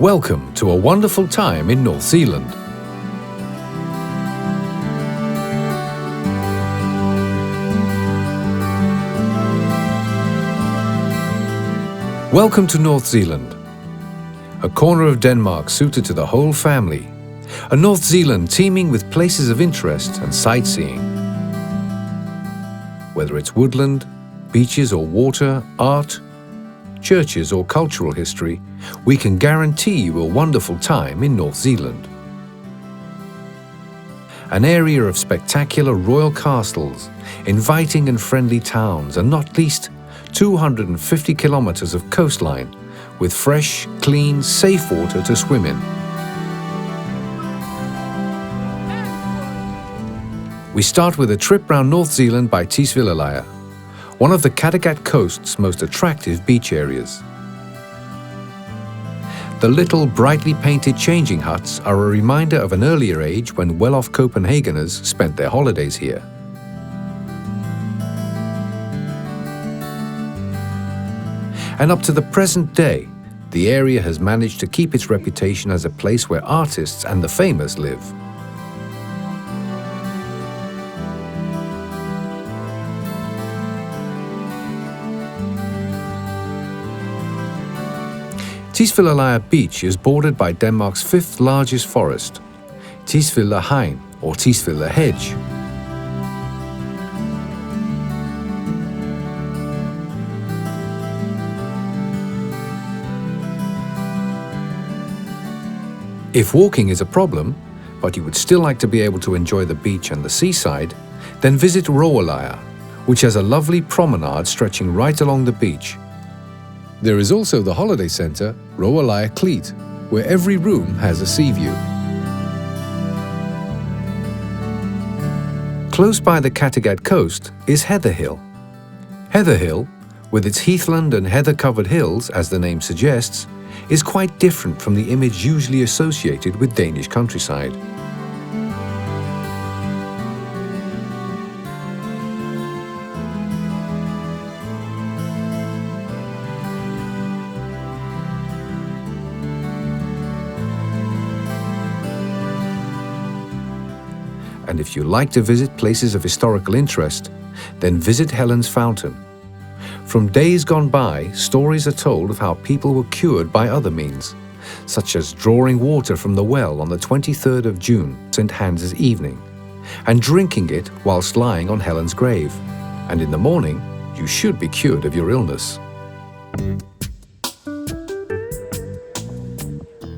Welcome to a wonderful time in North Sealand. Welcome to North Sealand, a corner of Denmark suited to the whole family, a North Sealand teeming with places of interest and sightseeing. Whether it's woodland, beaches or water, art, churches or cultural history, we can guarantee you a wonderful time in North Sealand. An area of spectacular royal castles, inviting and friendly towns, and not least 250 kilometers of coastline with fresh, clean, safe water to swim in. We start with a trip round North Sealand by Tisvildeleje, one of the Kattegat coast's most attractive beach areas. The little brightly painted changing huts are a reminder of an earlier age when well-off Copenhageners spent their holidays here. And up to the present day, the area has managed to keep its reputation as a place where artists and the famous live. Tisvildeleje Beach is bordered by Denmark's fifth largest forest, Tisvilde Hegn or Tisvilde Hedge. If walking is a problem, but you would still like to be able to enjoy the beach and the seaside, then visit Råeleje, which has a lovely promenade stretching right along the beach. There is also the holiday centre, Råeleje Kleet, where every room has a sea view. Close by the Kattegat coast is Heather Hill. Heather Hill, with its heathland and heather-covered hills, as the name suggests, is quite different from the image usually associated with Danish countryside. And if you like to visit places of historical interest, then visit Helen's Fountain. From days gone by, stories are told of how people were cured by other means, such as drawing water from the well on the 23rd of June, St. Hans' evening, and drinking it whilst lying on Helen's grave. And in the morning, you should be cured of your illness.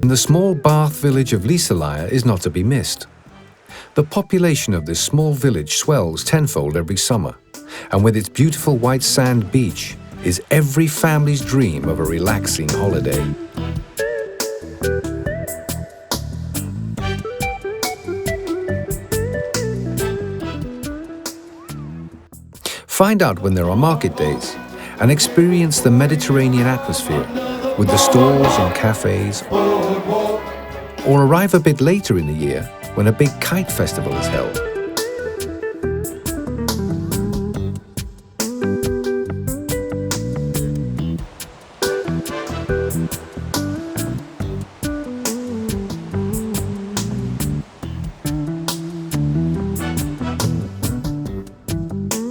And the small Bath village of Liseleje is not to be missed. The population of this small village swells tenfold every summer, and with its beautiful white sand beach is every family's dream of a relaxing holiday. Find out when there are market days and experience the Mediterranean atmosphere with the stalls and cafes, or arrive a bit later in the year when a big kite festival is held.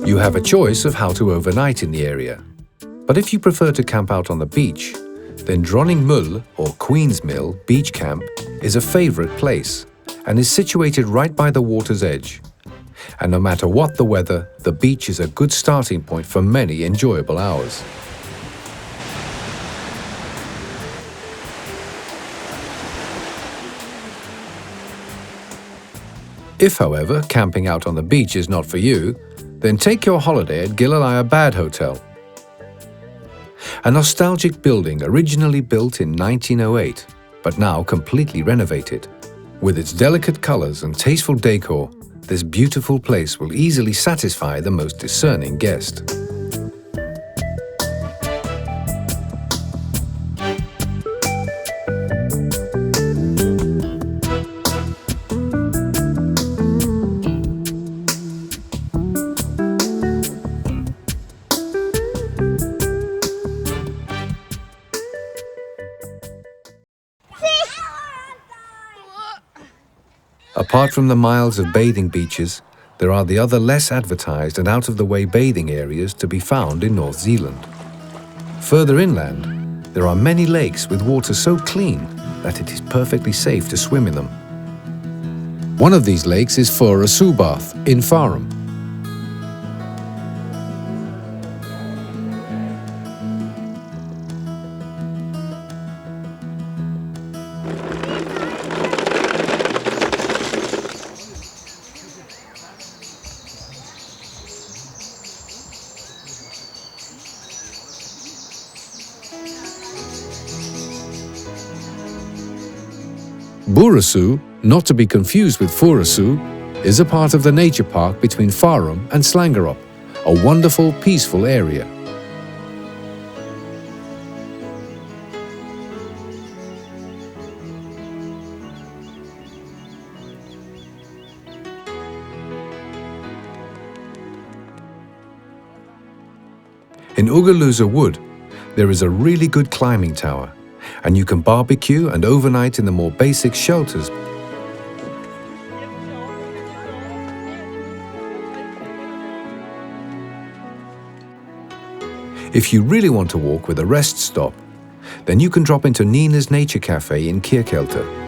You have a choice of how to overnight in the area, but if you prefer to camp out on the beach, then Dronningmølle or Queen's Mill Beach Camp is a favourite place and is situated right by the water's edge. And no matter what the weather, the beach is a good starting point for many enjoyable hours. If, however, camping out on the beach is not for you, then take your holiday at Gilleleje Bad Hotel. A nostalgic building originally built in 1908, but now completely renovated. With its delicate colors and tasteful decor, this beautiful place will easily satisfy the most discerning guest. Apart from the miles of bathing beaches, there are the other less advertised and out-of-the-way bathing areas to be found in North Sealand. Further inland, there are many lakes with water so clean that it is perfectly safe to swim in them. One of these lakes is Ferie in Farum. Burasu, not to be confused with Furasu, is a part of the nature park between Farum and Slangerup, a wonderful, peaceful area. In Ugaluza Wood, there is a really good climbing tower, and you can barbecue and overnight in the more basic shelters. If you really want to walk with a rest stop, then you can drop into Nina's Nature Cafe in Kirkelte.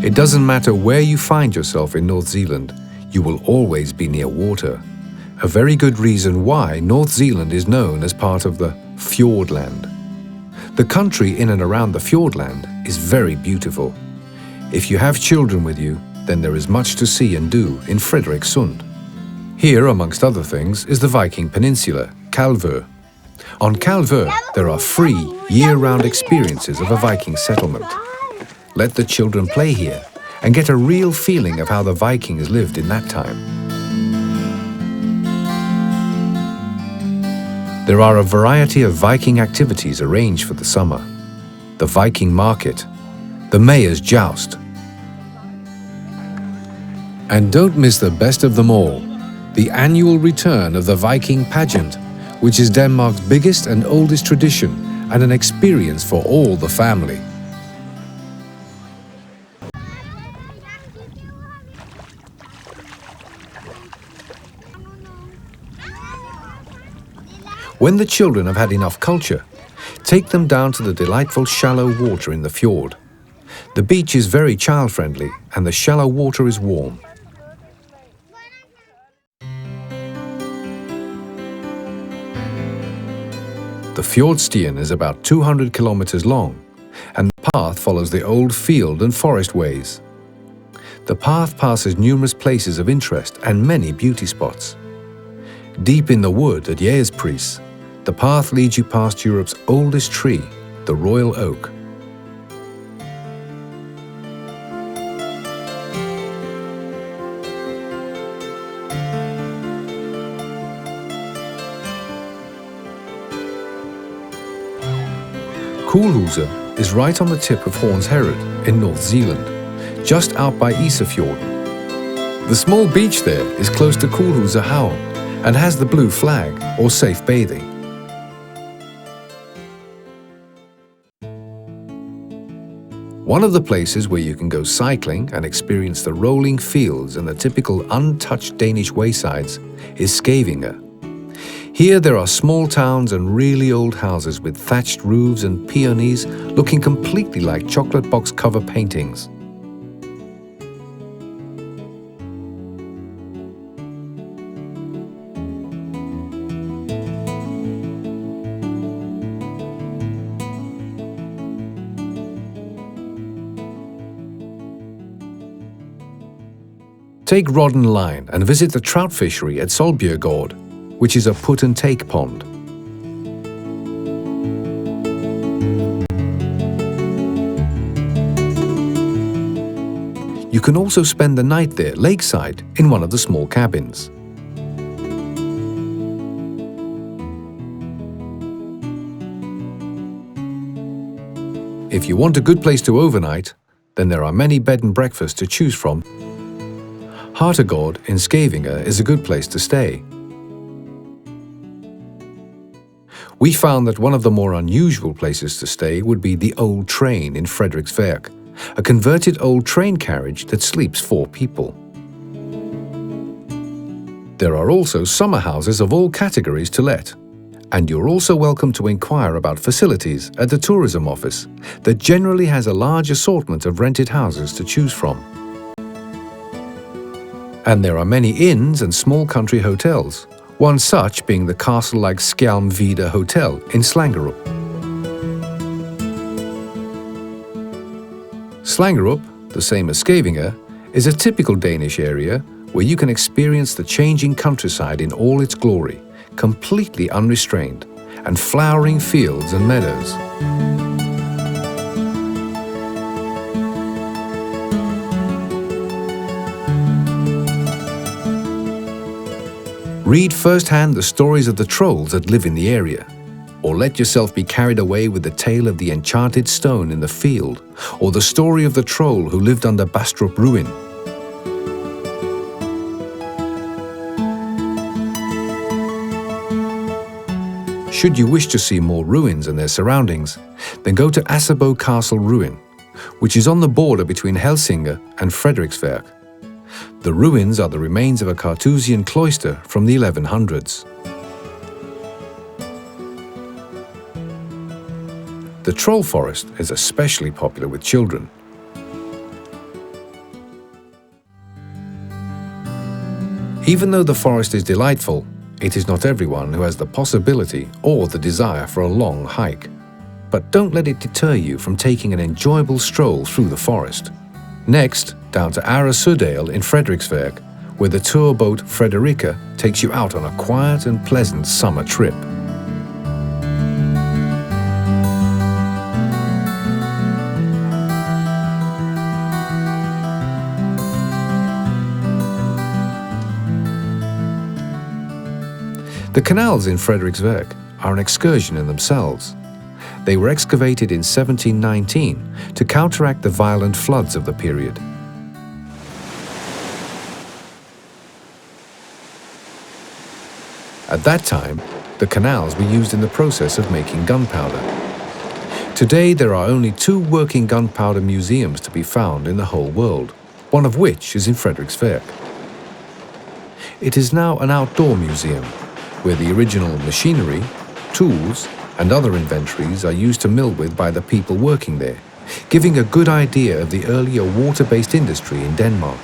It doesn't matter where you find yourself in North Sealand, you will always be near water. A very good reason why North Sealand is known as part of the Fjordland. The country in and around the Fjordland is very beautiful. If you have children with you, then there is much to see and do in Frederiksund. Here, amongst other things, is the Viking Peninsula, Kalvö. On Kalvö, there are free, year-round experiences of a Viking settlement. Let the children play here and get a real feeling of how the Vikings lived in that time. There are a variety of Viking activities arranged for the summer. The Viking market, the mayor's joust. And don't miss the best of them all, the annual return of the Viking pageant, which is Denmark's biggest and oldest tradition and an experience for all the family. When the children have had enough culture, take them down to the delightful shallow water in the fjord. The beach is very child-friendly and the shallow water is warm. The Fjordstien is about 200 kilometers long, and the path follows the old field and forest ways. The path passes numerous places of interest and many beauty spots. Deep in the wood at Jægerspris, the path leads you past Europe's oldest tree, the royal oak. Koolhuset is right on the tip of Horns Herred in North Sealand, just out by Isefjorden. The small beach there is close to Koolhuset Havn and has the blue flag, or safe bathing. One of the places where you can go cycling and experience the rolling fields and the typical untouched Danish waysides is Skævinge. Here there are small towns and really old houses with thatched roofs and peonies looking completely like chocolate box cover paintings. Take rod and line and visit the trout fishery at Solbjerggård, which is a put-and-take pond. You can also spend the night there lakeside in one of the small cabins. If you want a good place to overnight, then there are many bed and breakfasts to choose from. Hartegård in Skævinge is a good place to stay. We found that one of the more unusual places to stay would be the Old Train in Frederiksværk, a converted old train carriage that sleeps 4 people. There are also summer houses of all categories to let, and you're also welcome to inquire about facilities at the tourism office that generally has a large assortment of rented houses to choose from. And there are many inns and small country hotels, one such being the castle-like Skjalmvide Hotel in Slangerup. Slangerup, the same as Skævinge, is a typical Danish area where you can experience the changing countryside in all its glory, completely unrestrained, and flowering fields and meadows. Read firsthand the stories of the trolls that live in the area, or let yourself be carried away with the tale of the enchanted stone in the field, or the story of the troll who lived under Bastrup ruin. Should you wish to see more ruins and their surroundings, then go to Asabo Castle Ruin, which is on the border between Helsinge and Frederiksværk. The ruins are the remains of a Carthusian cloister from the 1100s. The troll forest is especially popular with children. Even though the forest is delightful, it is not everyone who has the possibility or the desire for a long hike. But don't let it deter you from taking an enjoyable stroll through the forest. Next, down to Andersen in Frederiksværk, where the tour boat Frederica takes you out on a quiet and pleasant summer trip. The canals in Frederiksværk are an excursion in themselves. They were excavated in 1719 to counteract the violent floods of the period. At that time, the canals were used in the process of making gunpowder. Today there are only 2 working gunpowder museums to be found in the whole world, one of which is in Frederiksværk. It is now an outdoor museum, where the original machinery, tools, and other inventories are used to mill with by the people working there, giving a good idea of the earlier water-based industry in Denmark.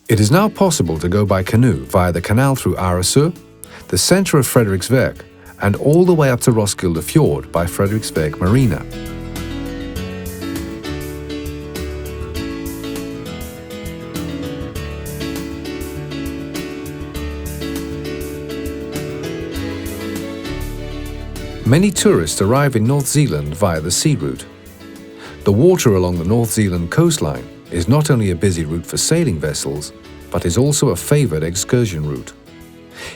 It is now possible to go by canoe via the canal through Andersen, the centre of Frederiksværk, and all the way up to Roskilde Fjord by Frederiksværk Marina. Many tourists arrive in North Sealand via the sea route. The water along the North Sealand coastline is not only a busy route for sailing vessels, but is also a favoured excursion route.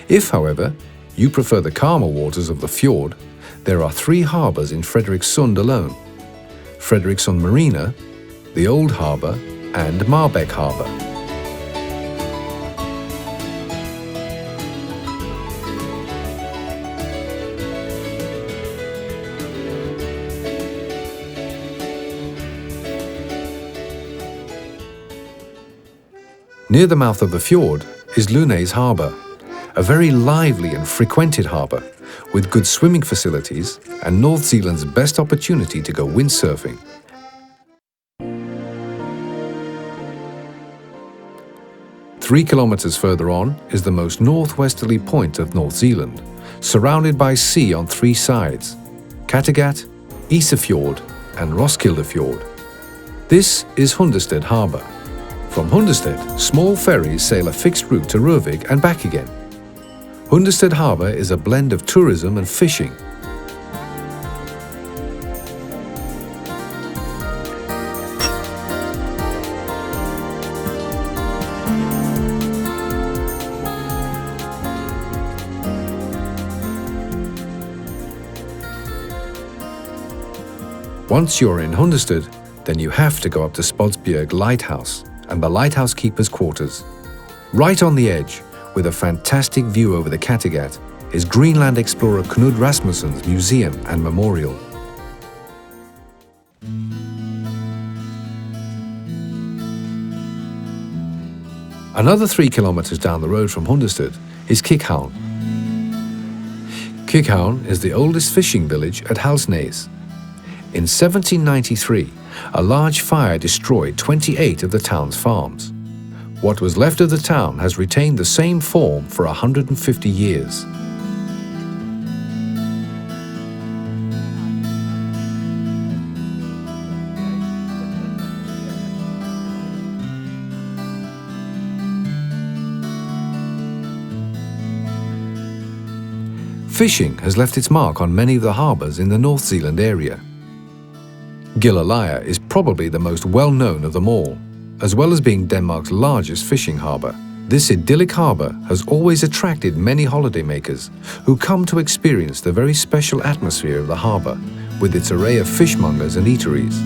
If, however, you prefer the calmer waters of the fjord, there are 3 harbours in Frederiksund alone: Frederiksund Marina, the Old Harbour, and Marbæk Harbour. Near the mouth of the fjord is Lunæ's Harbour, a very lively and frequented harbour with good swimming facilities and North Sealand's best opportunity to go windsurfing. Three kilometres further on is the most northwesterly point of North Sealand, surrounded by sea on 3 sides: Kattegat, Isefjord and Roskilde Fjord. This is Hundested Harbour. From Hundested, small ferries sail a fixed route to Rørvik and back again. Hundested Harbour is a blend of tourism and fishing. Once you're in Hundested, Then you have to go up to Spodsbjerg Lighthouse and the lighthouse keeper's quarters. Right on the edge, with a fantastic view over the Kattegat, is Greenland explorer Knud Rasmussen's museum and memorial. Another 3 kilometers down the road from Hundested is Kikhavn. Kikhavn is the oldest fishing village at Halsnæs. In 1793, a large fire destroyed 28 of the town's farms. What was left of the town has retained the same form for 150 years. Fishing has left its mark on many of the harbours in the North Sealand area. Gilleleje is probably the most well-known of them all, as well as being Denmark's largest fishing harbour. This idyllic harbour has always attracted many holidaymakers who come to experience the very special atmosphere of the harbour with its array of fishmongers and eateries.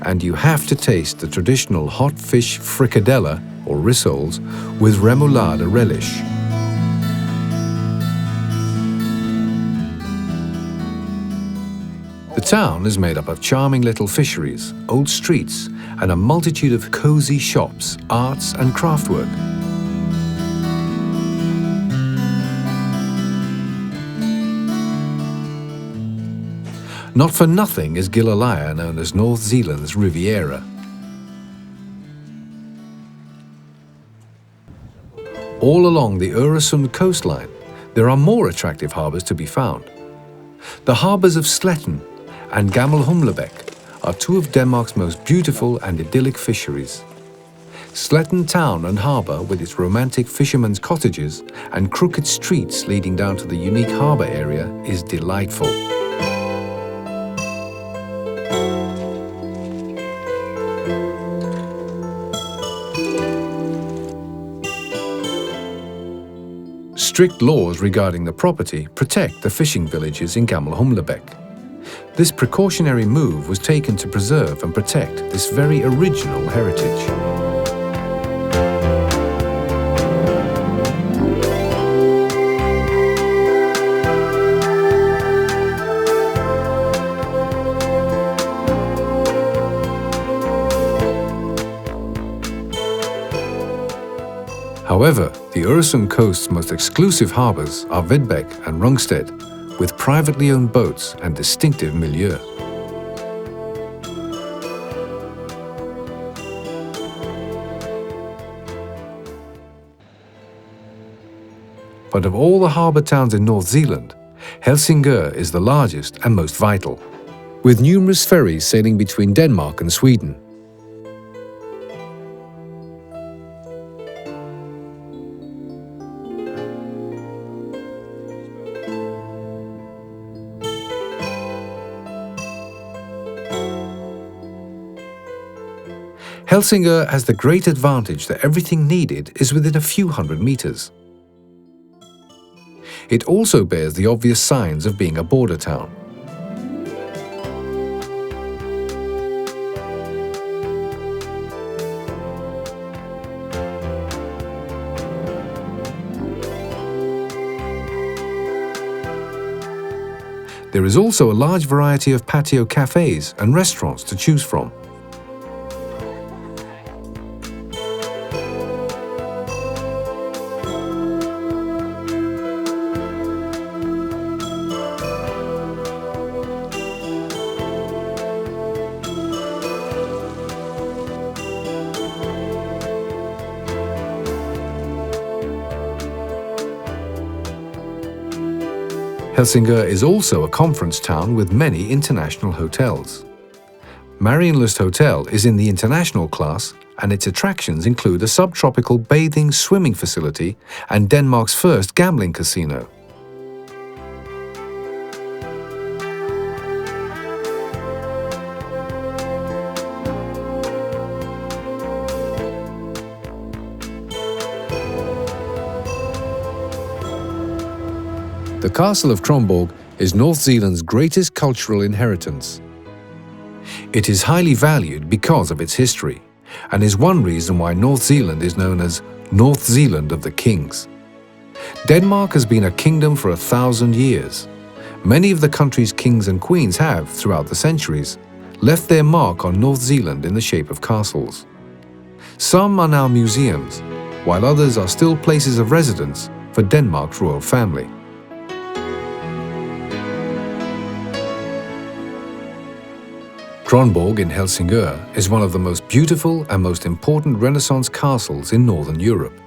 And you have to taste the traditional hot fish frikadelle or rissoles with remoulade relish. The town is made up of charming little fisheries, old streets, and a multitude of cozy shops, arts and craftwork. Not for nothing is Gilleleje known as North Zealand's Riviera. All along the Øresund coastline, there are more attractive harbours to be found. The harbours of Sletten and Gammel Humlebæk are two of Denmark's most beautiful and idyllic fisheries. Sletten town and harbour, with its romantic fishermen's cottages and crooked streets leading down to the unique harbour area, is delightful. Strict laws regarding the property protect the fishing villages in Gammel Humlebæk. This precautionary move was taken to preserve and protect this very original heritage. However, the Øresund coast's most exclusive harbours are Vedbæk and Rungsted, with privately owned boats and distinctive milieu. But of all the harbour towns in North Zealand, Helsingør is the largest and most vital, with numerous ferries sailing between Denmark and Sweden. Helsingør has the great advantage that everything needed is within a few hundred meters. It also bears the obvious signs of being a border town. There is also a large variety of patio cafes and restaurants to choose from. Helsingør is also a conference town with many international hotels. Marienlyst Hotel is in the international class, and its attractions include a subtropical bathing swimming facility and Denmark's first gambling casino. The castle of Kronborg is North Zealand's greatest cultural inheritance. It is highly valued because of its history, and is one reason why North Zealand is known as North Zealand of the Kings. Denmark has been a kingdom for 1,000 years. Many of the country's kings and queens have, throughout the centuries, left their mark on North Zealand in the shape of castles. Some are now museums, while others are still places of residence for Denmark's royal family. Kronborg in Helsingør is one of the most beautiful and most important Renaissance castles in Northern Europe.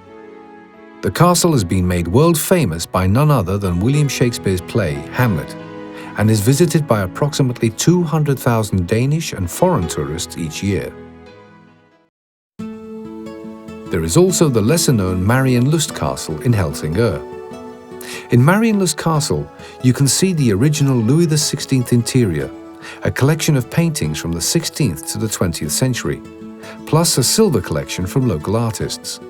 The castle has been made world famous by none other than William Shakespeare's play Hamlet, and is visited by approximately 200,000 Danish and foreign tourists each year. There is also the lesser-known Marienlyst Castle in Helsingør. In Marienlyst Castle, you can see the original Louis XVI interior, a collection of paintings from the 16th to the 20th century, plus a silver collection from local artists.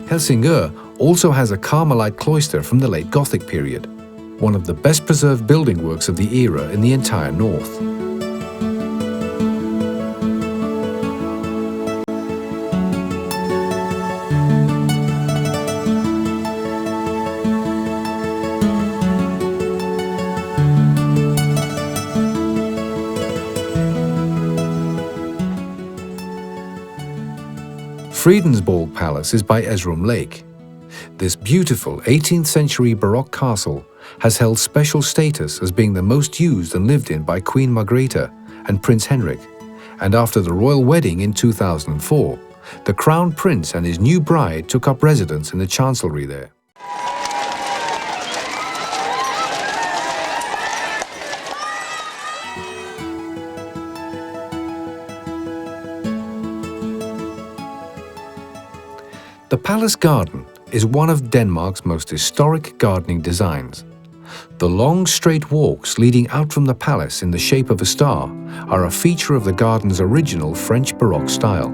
Helsingør also has a Carmelite cloister from the late Gothic period, one of the best preserved building works of the era in the entire north. Fredensborg Palace is by Esrum Lake. This beautiful 18th century Baroque castle has held special status as being the most used and lived in by Queen Margrethe and Prince Henrik, and after the royal wedding in 2004, the Crown Prince and his new bride took up residence in the chancellery there. The palace garden is one of Denmark's most historic gardening designs. The long, straight walks leading out from the palace in the shape of a star are a feature of the garden's original French Baroque style.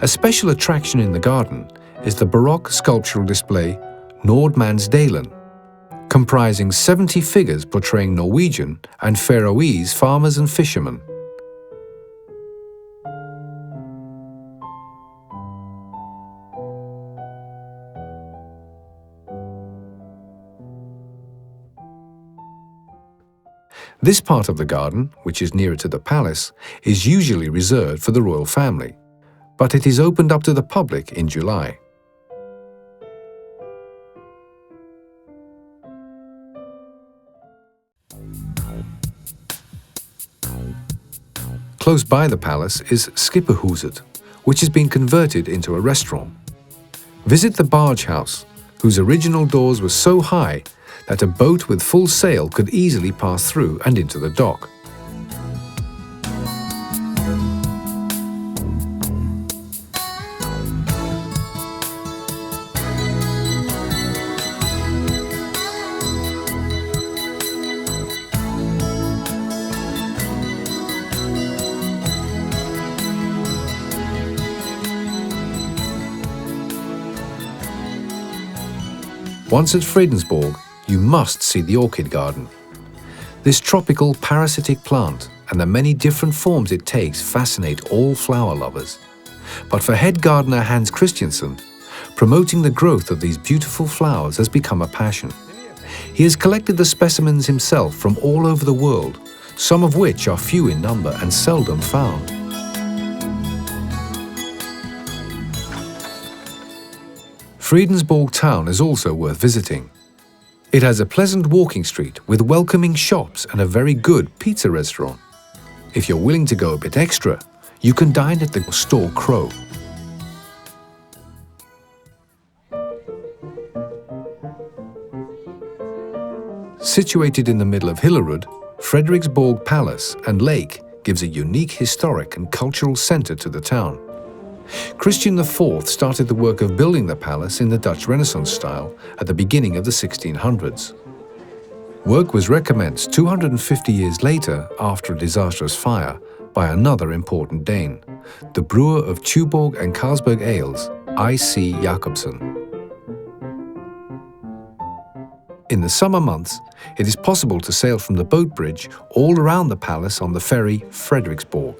A special attraction in the garden is the Baroque sculptural display Nordmandsdalen, comprising 70 figures portraying Norwegian and Faroese farmers and fishermen. This part of the garden, which is nearer to the palace, is usually reserved for the royal family, but it is opened up to the public in July. Close by the palace is Skipperhuset, which has been converted into a restaurant. Visit the barge house, whose original doors were so high that a boat with full sail could easily pass through and into the dock. Once at Fredensborg, you must see the orchid garden. This tropical parasitic plant and the many different forms it takes fascinate all flower lovers. But for head gardener Hans Christiansen, promoting the growth of these beautiful flowers has become a passion. He has collected the specimens himself from all over the world, some of which are few in number and seldom found. Fredensborg town is also worth visiting. It has a pleasant walking street with welcoming shops and a very good pizza restaurant. If you're willing to go a bit extra, you can dine at the Store Crow. Situated in the middle of Hillerød, Frederiksborg Palace and Lake gives a unique historic and cultural centre to the town. Christian IV started the work of building the palace in the Dutch Renaissance style at the beginning of the 1600s. Work was recommenced 250 years later after a disastrous fire by another important Dane, the brewer of Tuborg and Carlsberg ales, I.C. Jacobsen. In the summer months, it is possible to sail from the boat bridge all around the palace on the ferry Frederiksborg.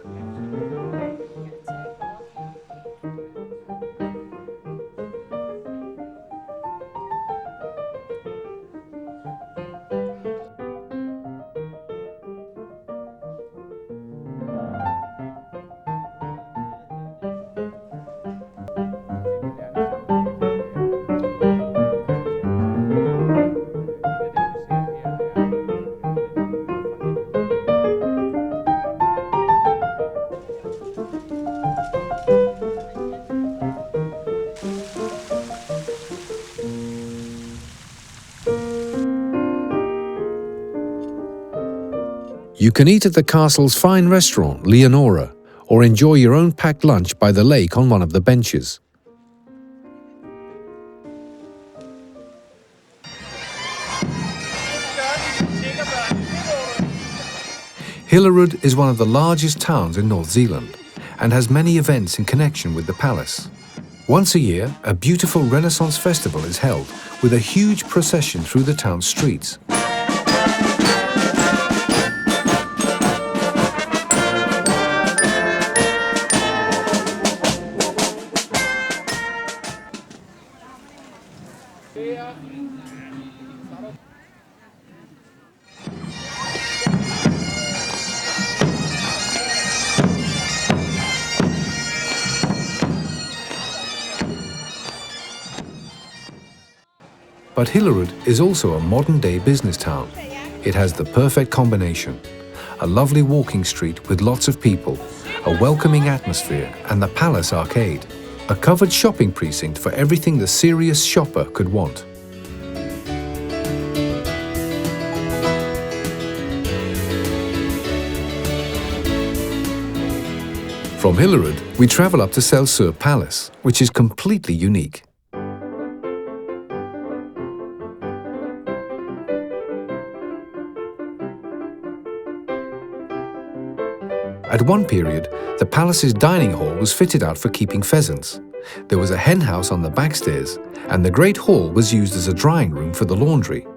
You can eat at the castle's fine restaurant, Leonora, or enjoy your own packed lunch by the lake on one of the benches. Hillerød is one of the largest towns in North Sealand and has many events in connection with the palace. Once a year, a beautiful Renaissance festival is held with a huge procession through the town's streets. But Hillerød is also a modern-day business town. It has the perfect combination: a lovely walking street with lots of people, a welcoming atmosphere, and the Palace Arcade, a covered shopping precinct for everything the serious shopper could want. From Hillerød, we travel up to Selsø Palace, which is completely unique. At one period, the palace's dining hall was fitted out for keeping pheasants. There was a hen house on the backstairs, and the great hall was used as a drying room for the laundry.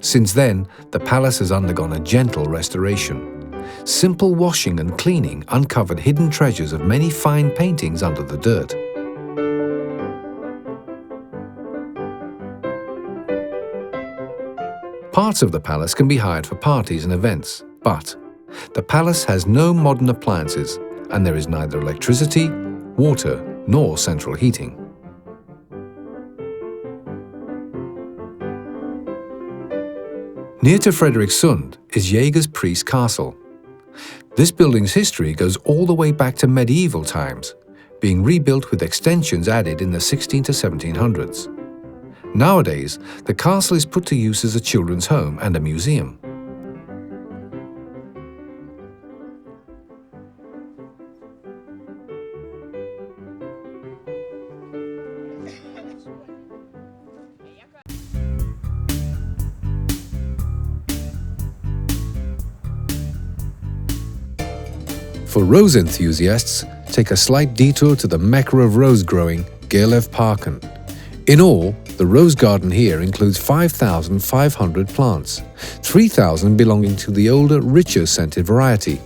Since then, the palace has undergone a gentle restoration. Simple washing and cleaning uncovered hidden treasures of many fine paintings under the dirt. Parts of the palace can be hired for parties and events, but the palace has no modern appliances, and there is neither electricity, water, nor central heating. Near to Frederiksund is Jägerspris Castle. This building's history goes all the way back to medieval times, being rebuilt with extensions added in the 16 to 1700s. Nowadays, the castle is put to use as a children's home and a museum. For rose enthusiasts, take a slight detour to the mecca of rose growing, Gerlevparken. In all, the rose garden here includes 5,500 plants, 3,000 belonging to the older, richer scented variety.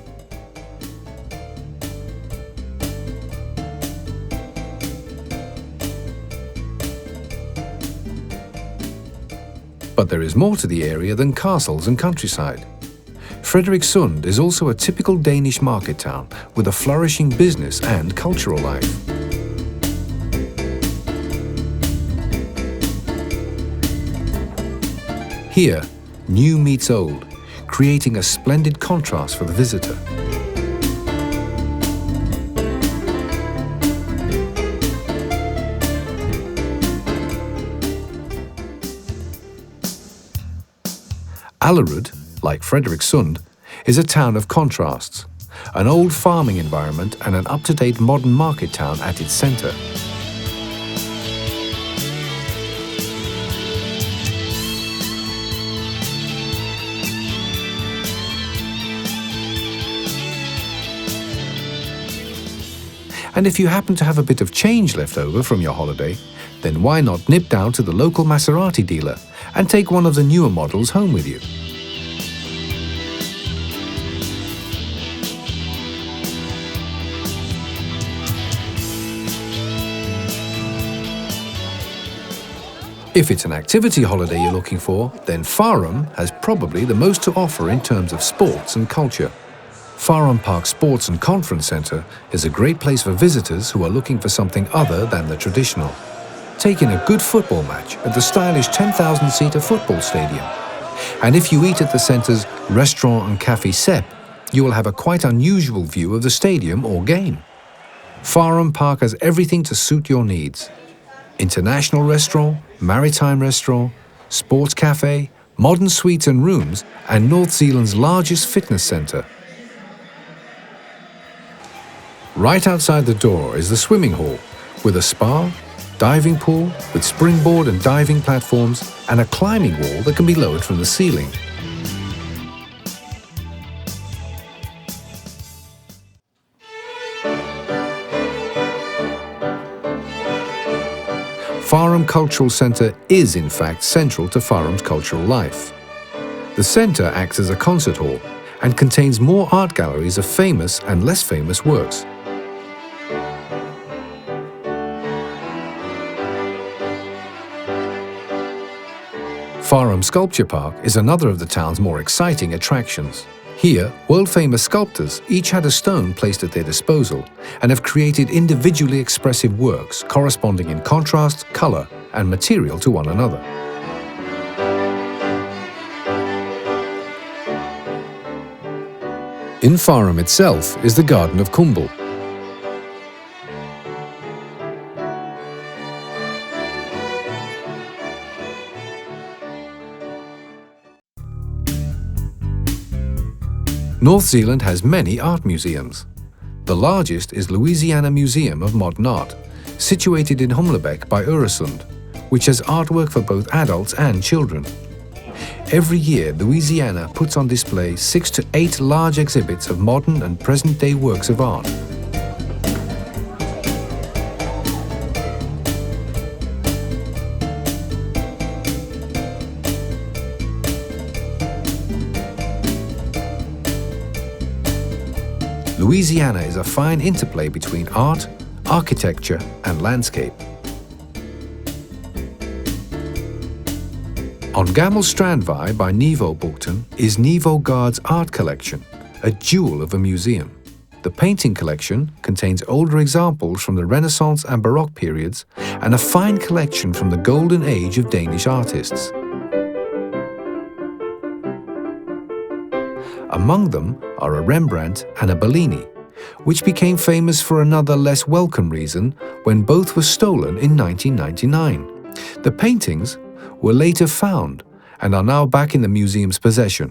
But there is more to the area than castles and countryside. Frederiksund is also a typical Danish market town with a flourishing business and cultural life. Here, new meets old, creating a splendid contrast for the visitor. Allerød, like Frederiksund, is a town of contrasts, an old farming environment and an up-to-date modern market town at its center. And if you happen to have a bit of change left over from your holiday, then why not nip down to the local Maserati dealer and take one of the newer models home with you. If it's an activity holiday you're looking for, then Farum has probably the most to offer in terms of sports and culture. Farum Park Sports and Conference Centre is a great place for visitors who are looking for something other than the traditional. Take in a good football match at the stylish 10,000-seater football stadium. And if you eat at the centre's Restaurant and Café Sepp, you will have a quite unusual view of the stadium or game. Farum Park has everything to suit your needs. International restaurant, maritime restaurant, sports cafe, modern suites and rooms, and North Sealand's largest fitness centre. Right outside the door is the swimming hall, with a spa, diving pool with springboard and diving platforms, and a climbing wall that can be lowered from the ceiling. Farum Cultural Centre is in fact central to Farum's cultural life. The centre acts as a concert hall and contains more art galleries of famous and less famous works. Farum Sculpture Park is another of the town's more exciting attractions. Here, world-famous sculptors each had a stone placed at their disposal and have created individually expressive works corresponding in contrast, colour and material to one another. In Farum itself is the Garden of Kumbel. North Sealand has many art museums. The largest is Louisiana Museum of Modern Art, situated in Humlebeck by Öresund, which has artwork for both adults and children. Every year, Louisiana puts on display 6 to 8 large exhibits of modern and present-day works of art. Louisiana is a fine interplay between art, architecture and landscape. On Gammelstrandvej by Niveau-bugten is Niveau Guard's art collection, a jewel of a museum. The painting collection contains older examples from the Renaissance and Baroque periods and a fine collection from the golden age of Danish artists. Among them are a Rembrandt and a Bellini, which became famous for another less welcome reason when both were stolen in 1999. The paintings were later found and are now back in the museum's possession.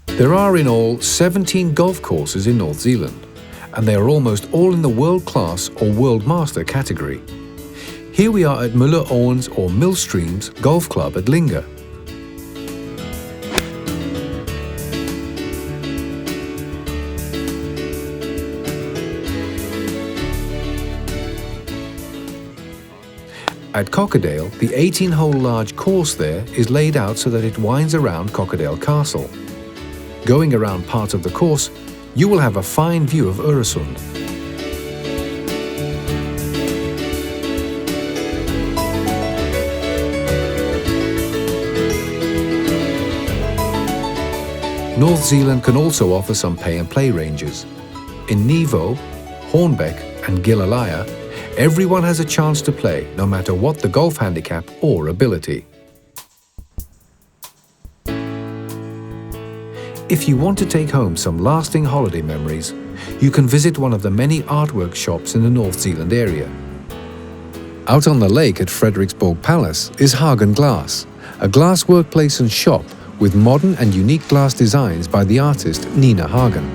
There are in all 17 golf courses in North Sealand, and they are almost all in the world-class or world master category. Here we are at Møller-Åens or Millstreams Golf Club at Linge. At Cockadale, the 18-hole large course there is laid out so that it winds around Cockadale Castle. Going around part of the course, you will have a fine view of Öresund. North Sealand can also offer some pay-and-play ranges. In Niveau, Hornbeck and Gilleleje, everyone has a chance to play, no matter what the golf handicap or ability. If you want to take home some lasting holiday memories, you can visit one of the many artwork shops in the North Sealand area. Out on the lake at Frederiksborg Palace is Hagen Glass, a glass workplace and shop with modern and unique glass designs by the artist Nina Hagen.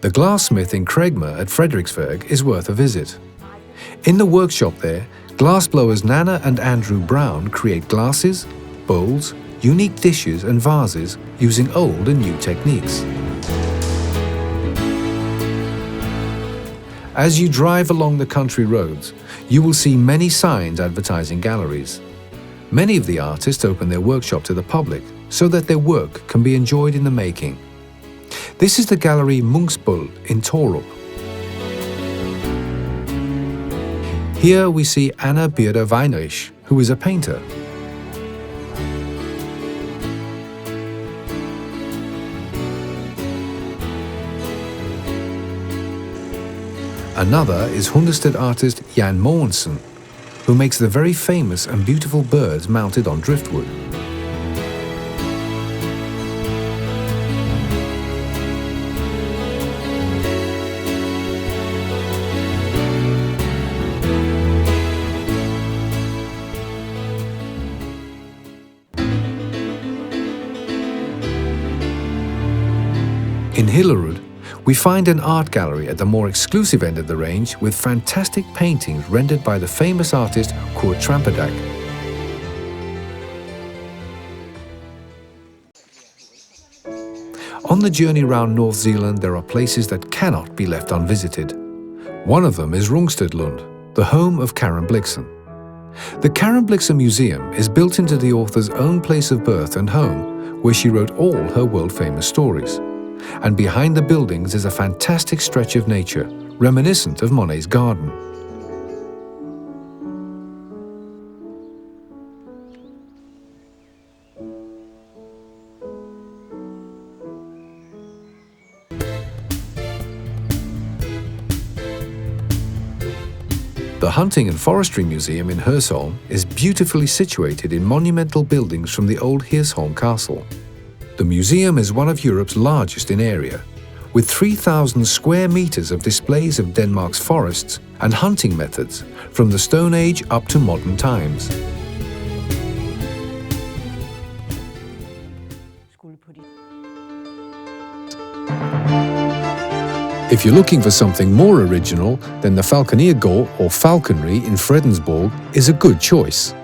The glassmith in Kregmer at Frederiksberg is worth a visit. In the workshop there, Glassblowers Nana and Andrew Brown create glasses, bowls, unique dishes and vases using old and new techniques. As you drive along the country roads, you will see many signs advertising galleries. Many of the artists open their workshop to the public so that their work can be enjoyed in the making. This is the gallery Munksbull in Torup. Here we see Anna Birder Weinrich, who is a painter. Another is Hundested artist Jan Mogensen, who makes the very famous and beautiful birds mounted on driftwood. In Hillerud, we find an art gallery at the more exclusive end of the range with fantastic paintings rendered by the famous artist Kurt Trampedag. On the journey round North Sealand, there are places that cannot be left unvisited. One of them is Rungstedlund, the home of Karen Blixen. The Karen Blixen Museum is built into the author's own place of birth and home, where she wrote all her world-famous stories. And behind the buildings is a fantastic stretch of nature, reminiscent of Monet's garden. The Hunting and Forestry Museum in Hirsholm is beautifully situated in monumental buildings from the old Hirsholm Castle. The museum is one of Europe's largest in area, with 3,000 square meters of displays of Denmark's forests and hunting methods from the Stone Age up to modern times. If you're looking for something more original, then the Falconiergård or Falconry in Fredensborg is a good choice.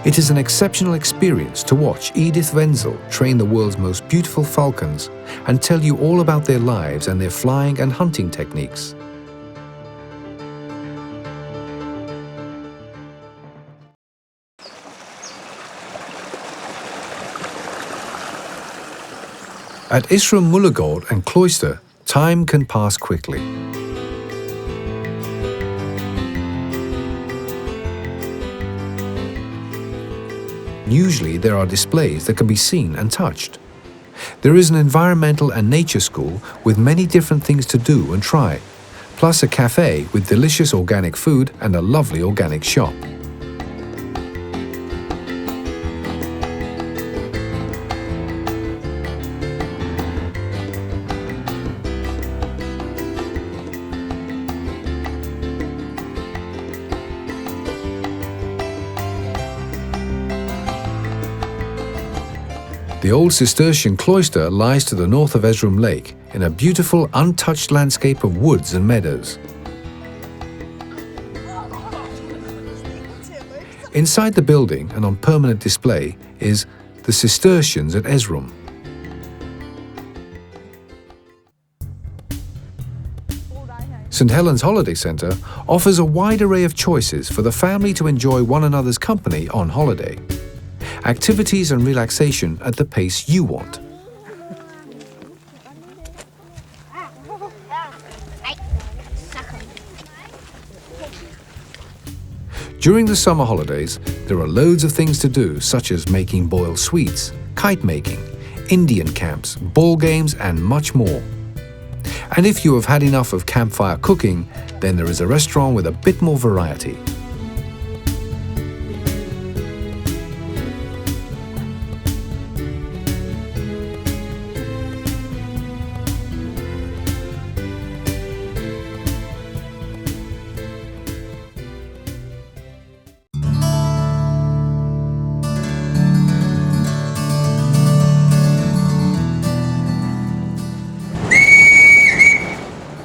It is an exceptional experience to watch Edith Wenzel train the world's most beautiful falcons and tell you all about their lives and their flying and hunting techniques. At Isrum Mullegård and Cloister, time can pass quickly. Usually there are displays that can be seen and touched. There is an environmental and nature school with many different things to do and try, plus a cafe with delicious organic food and a lovely organic shop. The old Cistercian cloister lies to the north of Esrum Lake in a beautiful, untouched landscape of woods and meadows. Inside the building and on permanent display is the Cistercians at Esrum. St. Helens Holiday Centre offers a wide array of choices for the family to enjoy one another's company on holiday. Activities and relaxation at the pace you want. During the summer holidays, there are loads of things to do, such as making boiled sweets, kite making, Indian camps, ball games, and much more. And if you have had enough of campfire cooking, then there is a restaurant with a bit more variety.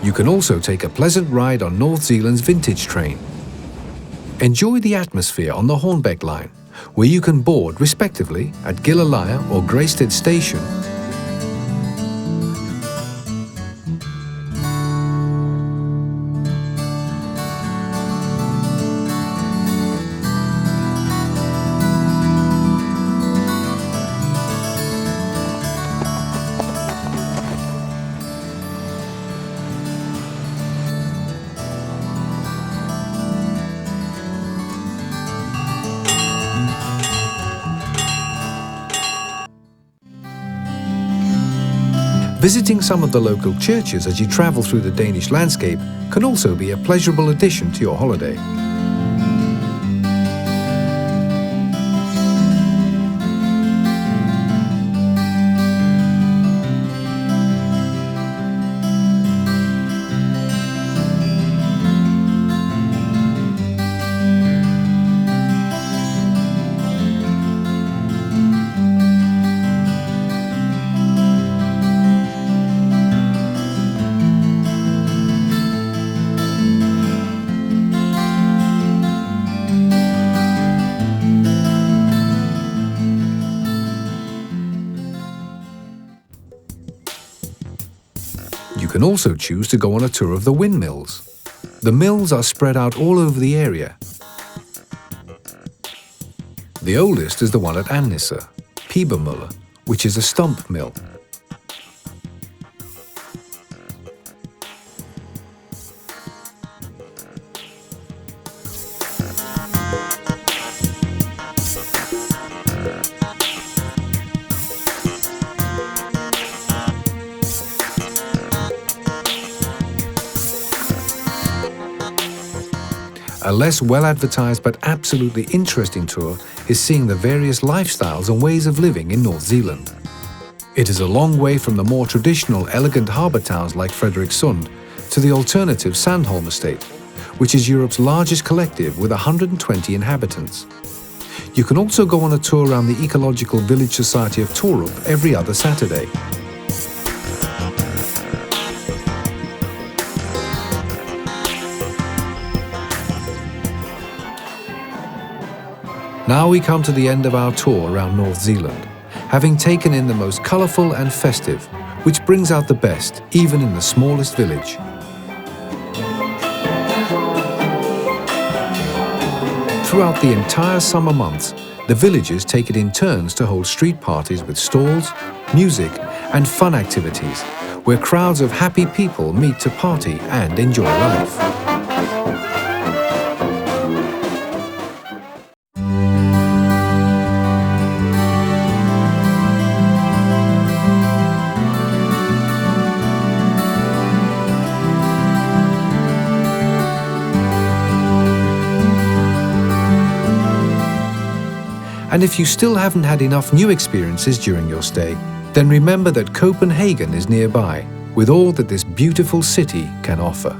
You can also take a pleasant ride on North Sealand's vintage train. Enjoy the atmosphere on the Hornbeck line, where you can board respectively at Gilleleje or Græsted Station. Visiting some of the local churches as you travel through the Danish landscape can also be a pleasurable addition to your holiday. You can also choose to go on a tour of the windmills. The mills are spread out all over the area. The oldest is the one at Andersen, Pibermølle, which is a stump mill. A less well-advertised but absolutely interesting tour is seeing the various lifestyles and ways of living in North Sealand. It is a long way from the more traditional, elegant harbour towns like Frederikssund to the alternative Sandholm estate, which is Europe's largest collective with 120 inhabitants. You can also go on a tour around the ecological village society of Torup every other Saturday. Now we come to the end of our tour around North Sealand, having taken in the most colourful and festive, which brings out the best even in the smallest village. Throughout the entire summer months, the villagers take it in turns to hold street parties with stalls, music and fun activities, where crowds of happy people meet to party and enjoy life. And if you still haven't had enough new experiences during your stay, then remember that Copenhagen is nearby, with all that this beautiful city can offer.